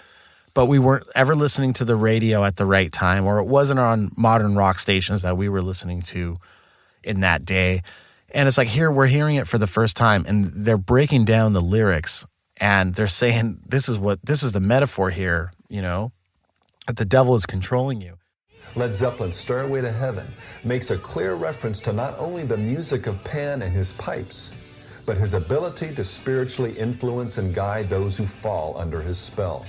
but we weren't ever listening to the radio at the right time, or it wasn't on modern rock stations that we were listening to in that day. And it's like, here we're hearing it for the first time, and they're breaking down the lyrics. And they're saying, this is the metaphor here, that the devil is controlling you. Led Zeppelin's Stairway to Heaven makes a clear reference to not only the music of Pan and his pipes, but his ability to spiritually influence and guide those who fall under his spell.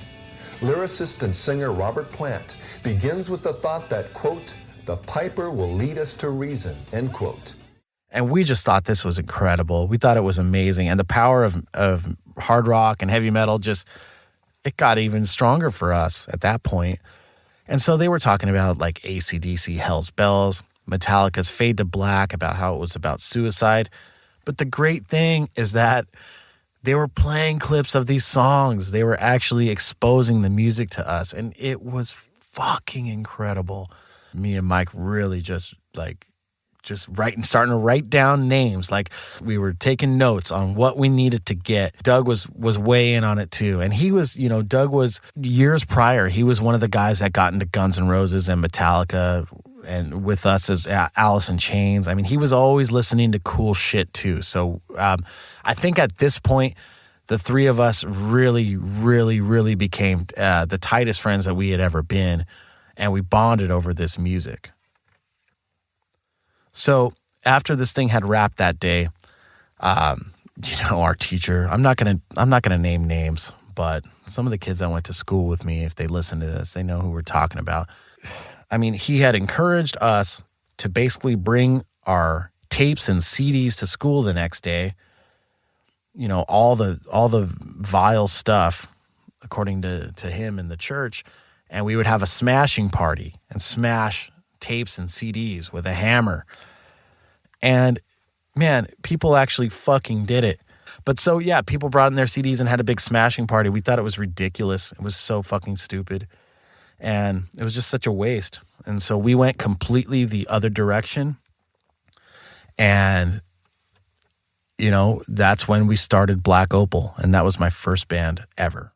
Lyricist and singer Robert Plant begins with the thought that, quote, the piper will lead us to reason, end quote. And we just thought this was incredible. We thought it was amazing. And the power of hard rock and heavy metal it got even stronger for us at that point. And so they were talking about like AC/DC, Hell's Bells, Metallica's Fade to Black, about how it was about suicide. But the great thing is that they were playing clips of these songs. They were actually exposing the music to us. And it was fucking incredible. Me and Mike really starting to write down names. Like, we were taking notes on what we needed to get. Doug was way in on it too. And he was, Doug was, years prior, he was one of the guys that got into Guns N' Roses and Metallica, and with us as Alice in Chains. He was always listening to cool shit too. So I think at this point, the three of us really, really, really became the tightest friends that we had ever been. And we bonded over this music. So after this thing had wrapped that day, our teacher, I'm not gonna name names, but some of the kids that went to school with me, if they listen to this, they know who we're talking about. He had encouraged us to basically bring our tapes and CDs to school the next day. All the vile stuff, according to him in the church, and we would have a smashing party and smash tapes and CDs with a hammer. And man, people actually fucking did it. But so yeah, people brought in their CDs and had a big smashing party. We thought it was ridiculous. It was so fucking stupid. And it was just such a waste. And so we went completely the other direction. And that's when we started Black Opal, and that was my first band ever.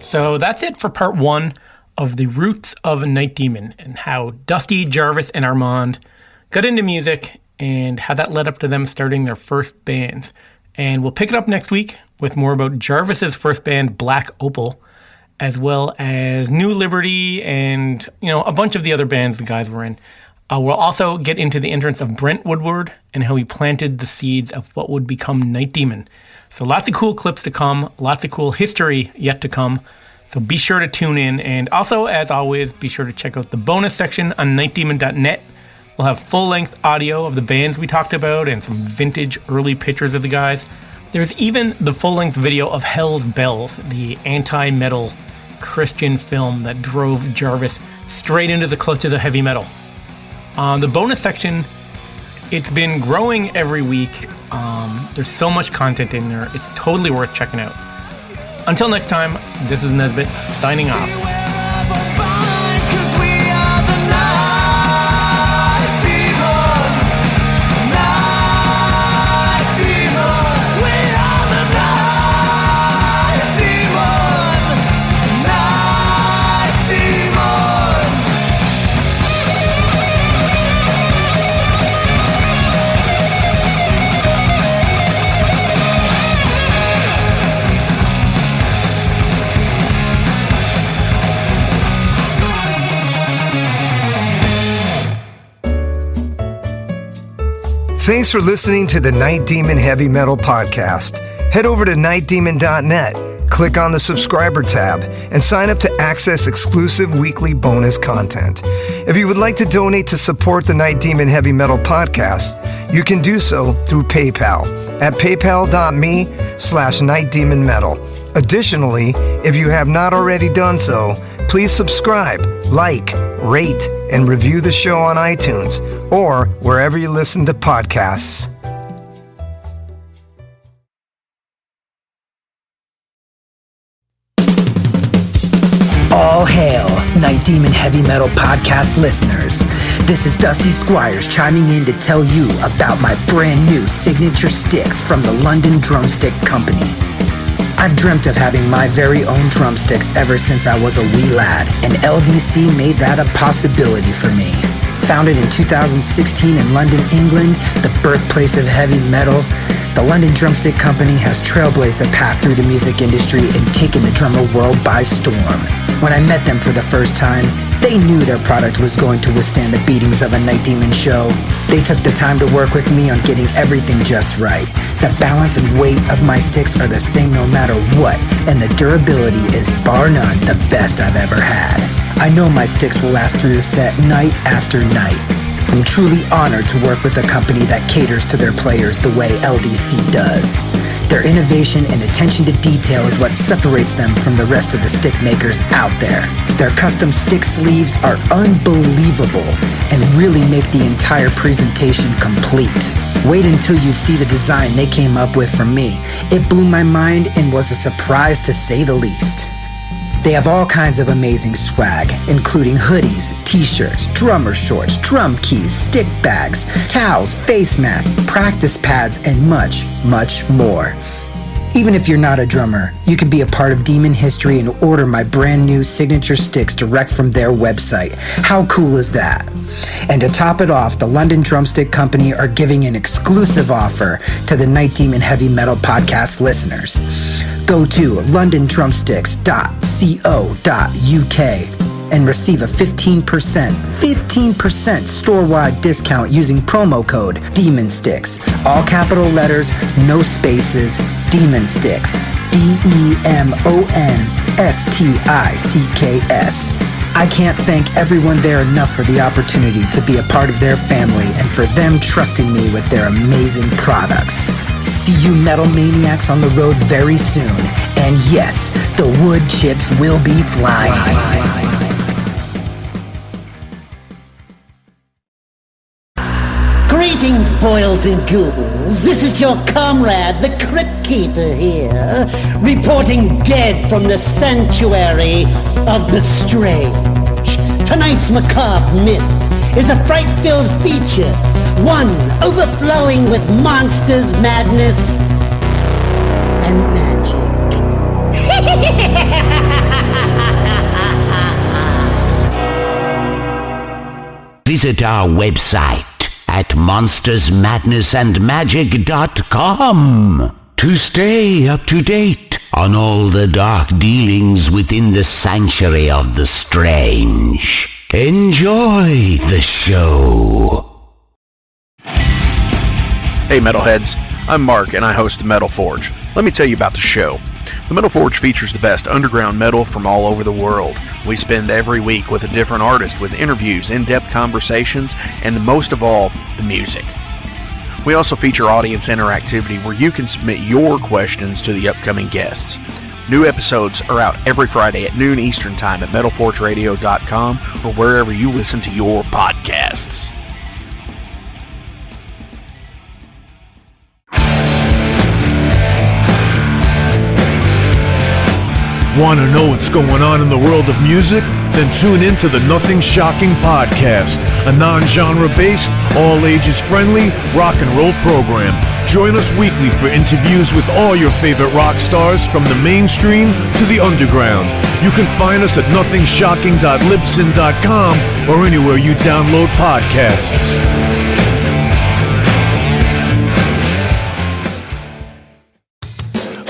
So that's it for part one of the roots of Night Demon, and how Dusty, Jarvis, and Armand got into music and how that led up to them starting their first bands. And we'll pick it up next week with more about Jarvis's first band, Black Opal, as well as New Liberty and, a bunch of the other bands the guys were in. We'll also get into the entrance of Brent Woodward and how he planted the seeds of what would become Night Demon. So lots of cool clips to come, lots of cool history yet to come. So be sure to tune in. And also, as always, be sure to check out the bonus section on nightdemon.net. We'll have full-length audio of the bands we talked about and some vintage early pictures of the guys. There's even the full-length video of Hell's Bells, the anti-metal Christian film that drove Jarvis straight into the clutches of heavy metal. The bonus section, it's been growing every week. There's so much content in there. It's totally worth checking out. Until next time, this is Nesbitt signing off. Thanks for listening to the Night Demon Heavy Metal Podcast. Head over to nightdemon.net, click on the subscriber tab, and sign up to access exclusive weekly bonus content. If you would like to donate to support the Night Demon Heavy Metal Podcast, you can do so through PayPal at paypal.me/nightdemonmetal. Additionally, if you have not already done so, please subscribe, like, rate, and review the show on iTunes or wherever you listen to podcasts. All hail, Night Demon Heavy Metal Podcast listeners. This is Dusty Squires chiming in to tell you about my brand new signature sticks from the London Drumstick Company. I've dreamt of having my very own drumsticks ever since I was a wee lad, and LDC made that a possibility for me. Founded in 2016 in London, England, the birthplace of heavy metal, the London Drumstick Company has trailblazed a path through the music industry and taken the drummer world by storm. When I met them for the first time, they knew their product was going to withstand the beatings of a Night Demon show. They took the time to work with me on getting everything just right. The balance and weight of my sticks are the same no matter what, and the durability is bar none the best I've ever had. I know my sticks will last through the set night after night. I'm truly honored to work with a company that caters to their players the way LDC does. Their innovation and attention to detail is what separates them from the rest of the stick makers out there. Their custom stick sleeves are unbelievable and really make the entire presentation complete. Wait until you see the design they came up with for me. It blew my mind and was a surprise to say the least. They have all kinds of amazing swag, including hoodies, t-shirts, drummer shorts, drum keys, stick bags, towels, face masks, practice pads, and much, much more. Even if you're not a drummer, you can be a part of Demon history and order my brand new signature sticks direct from their website. How cool is that? And to top it off, the London Drumstick Company are giving an exclusive offer to the Night Demon Heavy Metal Podcast listeners. Go to londondrumsticks.co.uk and receive a 15% store-wide discount using promo code DEMONSTICKS. All capital letters, no spaces, Demon Sticks. DEMONSTICKS. I can't thank everyone there enough for the opportunity to be a part of their family and for them trusting me with their amazing products. See you metal maniacs on the road very soon. And yes, the wood chips will be flying. Greetings, boils and ghouls. This is your comrade, the Crypt Keeper here, reporting dead from the sanctuary of the strange. Tonight's macabre myth is a fright-filled feature, one overflowing with monsters, madness, and magic. Visit our website at monstersmadnessandmagic.com to stay up to date on all the dark dealings within the sanctuary of the strange. Enjoy the show. Hey Metalheads, I'm Mark and I host the Metal Forge. Let me tell you about the show. The Metal Forge features the best underground metal from all over the world. We spend every week with a different artist with interviews, in-depth conversations, and most of all, the music. We also feature audience interactivity where you can submit your questions to the upcoming guests. New episodes are out every Friday at noon Eastern Time at metalforgeradio.com or wherever you listen to your podcasts. Want to know what's going on in the world of music? Then tune in to the Nothing Shocking Podcast, a non-genre based, all-ages friendly rock and roll program. Join us weekly for interviews with all your favorite rock stars from the mainstream to the underground. You can find us at nothingshocking.libsyn.com or anywhere you download podcasts.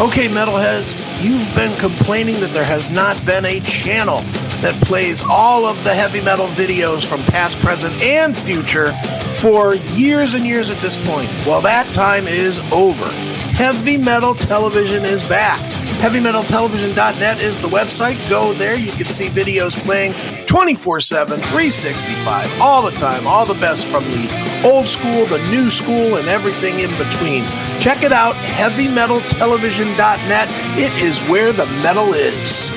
Okay, metalheads, you've been complaining that there has not been a channel that plays all of the heavy metal videos from past, present, and future for years and years at this point. Well, that time is over. Heavy Metal Television is back. HeavyMetalTelevision.net is the website. Go there. You can see videos playing 24/7, 365, all the time. All the best from the old school, the new school, and everything in between. Check it out, HeavyMetalTelevision.net. It is where the metal is.